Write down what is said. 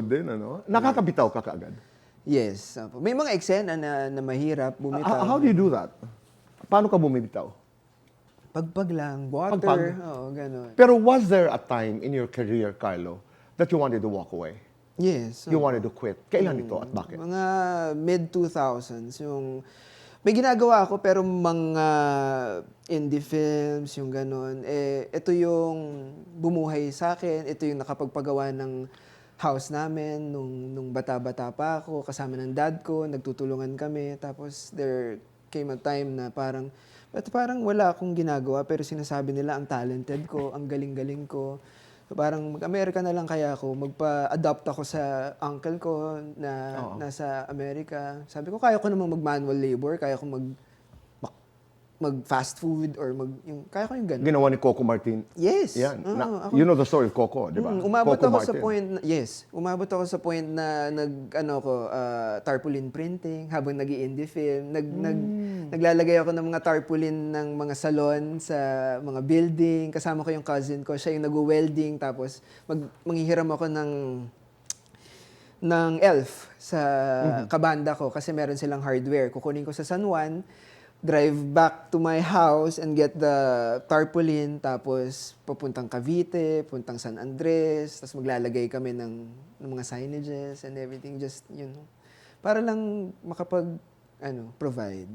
din, ano? Nakakabitaw ka kaagad. Yes. May mga eksena na mahirap bumitaw. How do you do that? Paano ka bumibitaw? Pagpag lang, water, Pagpag? oo, gano'n. Pero was there a time in your career, Carlo, that you wanted to walk away? Yes. You wanted to quit? Kailan ito at bakit? Mga mid-2000s, yung may ginagawa ako pero mga indie films, yung gano'n. Eh, ito yung bumuhay sa akin, ito yung nakapagpagawa ng house namin nung bata-bata pa ako, kasama ng dad ko, nagtutulungan kami. Tapos there came a time na parang, ba't parang wala akong ginagawa pero sinasabi nila ang talented ko, ang galing-galing ko. So parang mag-Amerika na lang kaya ako, magpa-adopt ako sa uncle ko na nasa Amerika. Sabi ko, kaya ko namang mag-manual labor, kaya ko mag-fast food or kaya ko yung gano'n. Ginawa ni Coco Martin. Yes. Yan. Oo, You know the story of Coco, di ba? Umabot Coco ako sa Martin. point umabot ako sa point na tarpaulin printing habang nag-i-indie film. Naglalagay ako ng mga tarpaulin ng mga salon sa mga building. Kasama ko yung cousin ko, siya yung nag-welding, tapos manghihiram ako ng elf sa kabanda ko kasi meron silang hardware. Kukunin ko sa San Juan, drive back to my house and get the tarpaulin, tapos papuntang Cavite, puntang San Andres, tapos maglalagay kami ng mga signages and everything, just, para lang makapag, provide.